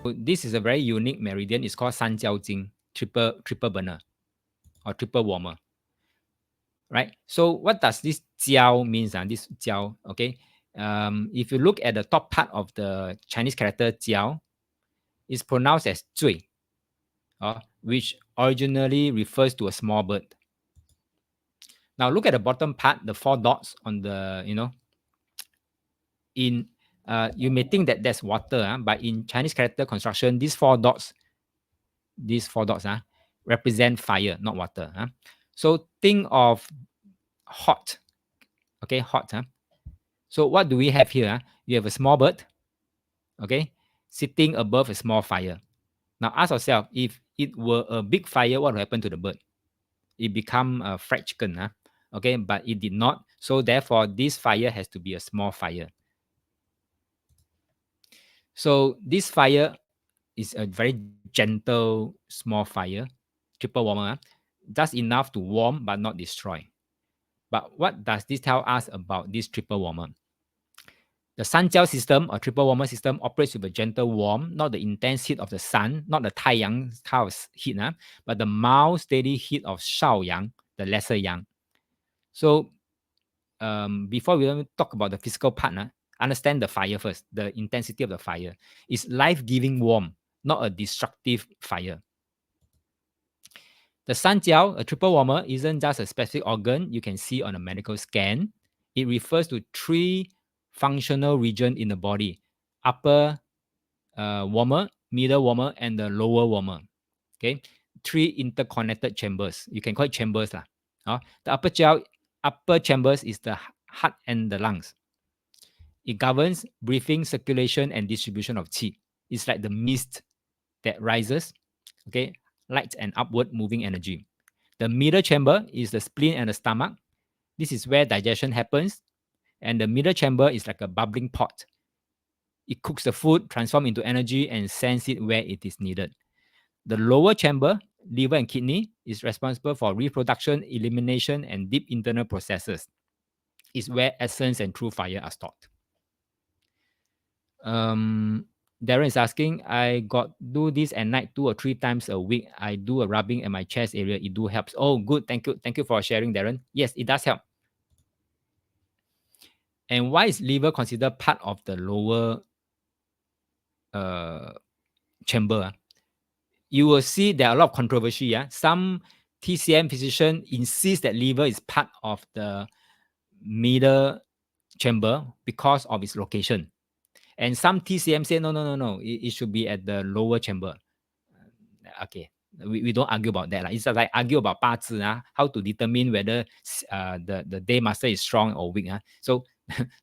this is a very unique meridian. It's called 三焦经 triple burner or triple warmer, right? So what does this jiao means? This jiao, okay? If you look at the top part of the Chinese character jiao, it's pronounced as 醉, which originally refers to a small bird. Now look at the bottom part, the 4 dots on the, in you may think that that's water, but in Chinese character construction, these 4 dots represent fire, not water. So think of hot, okay, hot. So what do we have here? You have a small bird, okay, sitting above a small fire. Now ask yourself, if it were a big fire, what would happen to the bird? It become a fried chicken, okay, but it did not. So therefore, this fire has to be a small fire. So this fire is a very gentle, small fire, triple warmer, just enough to warm but not destroy. But what does this tell us about this triple warmer? The Sanjiao system or triple warmer system operates with a gentle warmth, not the intense heat of the sun, not the Taiyang kind of heat, but the mild, steady heat of Shaoyang, the lesser yang. So before we even talk about the physical part, understand the fire first, the intensity of the fire. It's life-giving warmth, not a destructive fire. The Sanjiao, a triple warmer, isn't just a specific organ you can see on a medical scan. It refers to 3 functional regions in the body: upper warmer, middle warmer, and the lower warmer. Okay, 3 interconnected chambers. You can call it chambers. The upper chambers is the heart and the lungs. It governs breathing, circulation, and distribution of qi. It's like the mist that rises, okay, light and upward moving energy. The middle chamber is the spleen and the stomach. This is where digestion happens. And the middle chamber is like a bubbling pot. It cooks the food, transforms into energy, and sends it where it is needed. The lower chamber, liver and kidney, is responsible for reproduction, elimination, and deep internal processes. It's where essence and true fire are stored. Darren is asking, I got do this at night 2 or 3 times a week. I do a rubbing at my chest area. It do helps. Oh, good. Thank you. Thank you for sharing, Darren. Yes, it does help. And why is liver considered part of the lower chamber? You will see there are a lot of controversy. Some TCM physician insist that liver is part of the middle chamber because of its location. And some TCM say, no. It should be at the lower chamber. Okay. We don't argue about that. It's like argue about 八字, how to determine whether the day master is strong or weak. So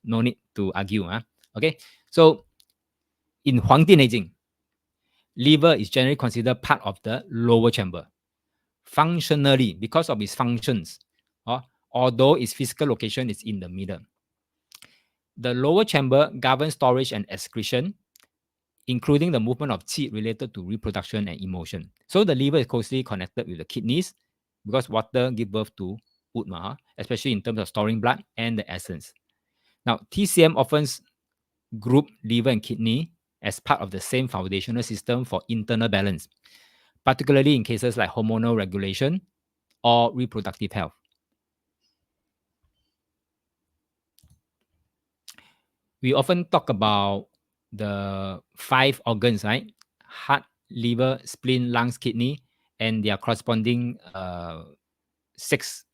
no need to argue. Okay. So in 黄帝内经, liver is generally considered part of the lower chamber. Functionally, because of its functions, although its physical location is in the middle. The lower chamber governs storage and excretion, including the movement of qi related to reproduction and emotion. So the liver is closely connected with the kidneys because water gives birth to utma, especially in terms of storing blood and the essence. Now, TCM often group liver and kidney as part of the same foundational system for internal balance, particularly in cases like hormonal regulation or reproductive health. We often talk about the 5 organs, right? Heart, liver, spleen, lungs, kidney, and their corresponding 6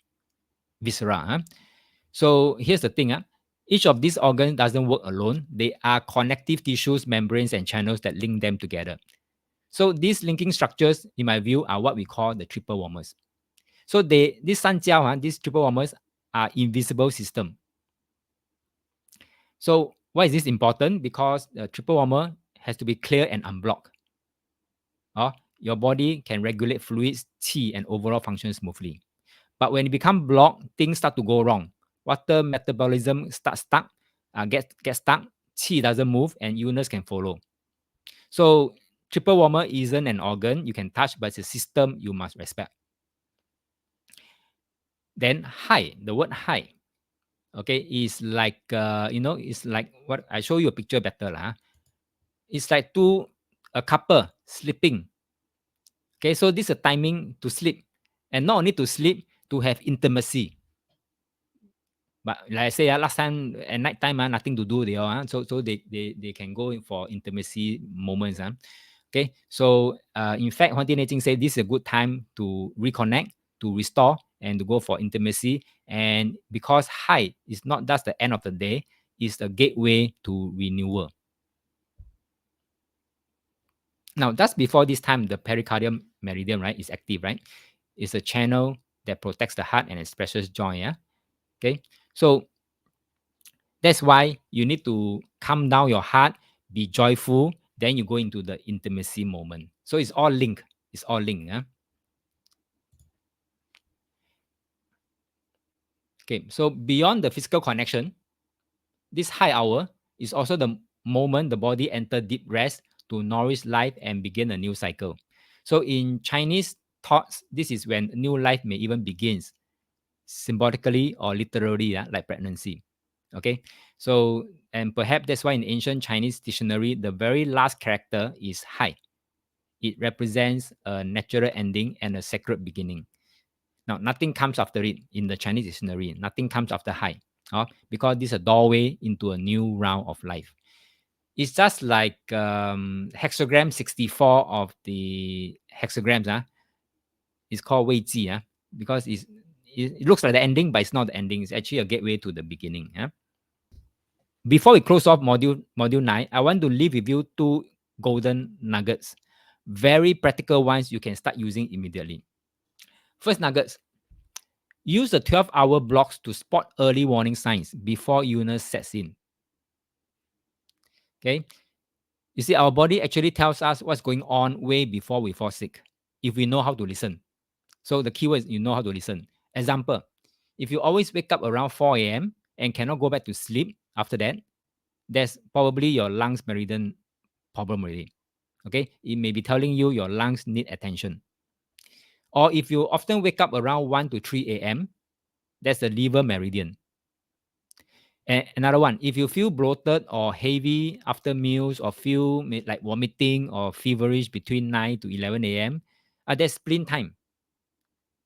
viscera. So here's the thing. Each of these organs doesn't work alone. They are connective tissues, membranes, and channels that link them together. So these linking structures, in my view, are what we call the triple warmers. So these sanjiao, these triple warmers, are invisible system. So why is this important? Because the triple warmer has to be clear and unblocked. Your body can regulate fluids, qi, and overall function smoothly. But when it becomes blocked, things start to go wrong. Water metabolism gets stuck, qi doesn't move, and illness can follow. So triple warmer isn't an organ you can touch, but it's a system you must respect. Then hai, the word hai, okay, is like, it's like what I show you a picture better. It's like 2 a couple sleeping. Okay, so this is a timing to sleep. And not only to sleep, to have intimacy. But like I say, last time at night time, nothing to do they all. So they can go in for intimacy moments. Okay, so in fact, Hdnj said this is a good time to reconnect, to restore, and to go for intimacy. And because high is not just the end of the day, it's the gateway to renewal. Now, just before this time, the pericardium meridian, right, is active, right? It's a channel that protects the heart and expresses joy. Yeah. Okay. So that's why you need to calm down your heart, be joyful, then you go into the intimacy moment. So it's all linked. It's all linked. Yeah? Okay, so beyond the physical connection, this high hour is also the moment the body enters deep rest to nourish life and begin a new cycle. So in Chinese thoughts, this is when new life may even begins, symbolically or literally, like pregnancy. Okay, so and perhaps that's why in ancient Chinese dictionary, the very last character is hai. It represents a natural ending and a sacred beginning. Now, nothing comes after it in the Chinese dictionary. Nothing comes after hai, because this is a doorway into a new round of life. It's just like hexagram 64 of the hexagrams. It's called Wei Ji, because it looks like the ending, but it's not the ending. It's actually a gateway to the beginning. Before we close off module 9, I want to leave with you 2 golden nuggets. Very practical ones you can start using immediately. First nuggets, use the 12-hour blocks to spot early warning signs before illness sets in. Okay. You see, our body actually tells us what's going on way before we fall sick, if we know how to listen. So the keyword is you know how to listen. Example, if you always wake up around 4 a.m. and cannot go back to sleep after that, that's probably your lungs meridian problem already. Okay, it may be telling you your lungs need attention. Or if you often wake up around 1 to 3 a.m., that's the liver meridian. And another one, if you feel bloated or heavy after meals or feel like vomiting or feverish between 9 to 11 a.m., that's spleen time.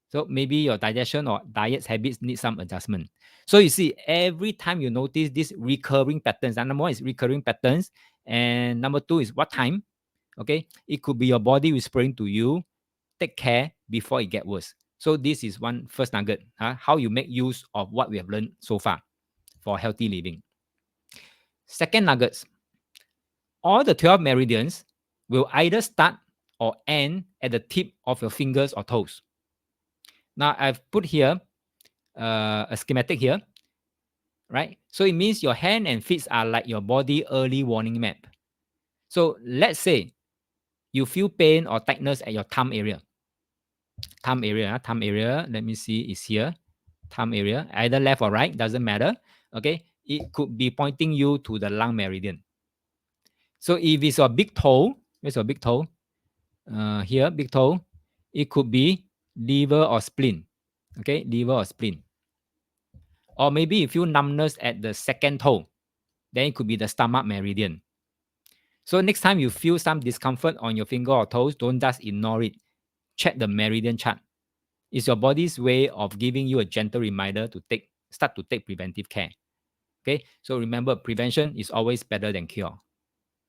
So maybe your digestion or diet habits need some adjustment. So you see, every time you notice these recurring patterns, and number one is recurring patterns, and number two is what time. Okay, it could be your body whispering to you, take care before it gets worse. So this is one first nugget, how you make use of what we have learned so far for healthy living. Second nuggets, all the 12 meridians will either start or end at the tip of your fingers or toes. Now I've put here a schematic here, right? So it means your hand and feet are like your body early warning map. So let's say you feel pain or tightness at your thumb area. Thumb area, let me see, is here. Thumb area, either left or right, doesn't matter. Okay, it could be pointing you to the lung meridian. So if it's your big toe, where's your big toe? Here, big toe, it could be liver or spleen. Okay, liver or spleen. Or maybe you feel numbness at the second toe, then it could be the stomach meridian. So next time you feel some discomfort on your finger or toes, don't just ignore it. Check the meridian chart. It's your body's way of giving you a gentle reminder to start to take preventive care. Okay, so remember, prevention is always better than cure,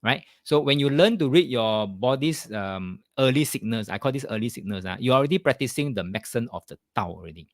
right? So when you learn to read your body's early signals, I call this early signals, you're already practicing the maxim of the Tao already.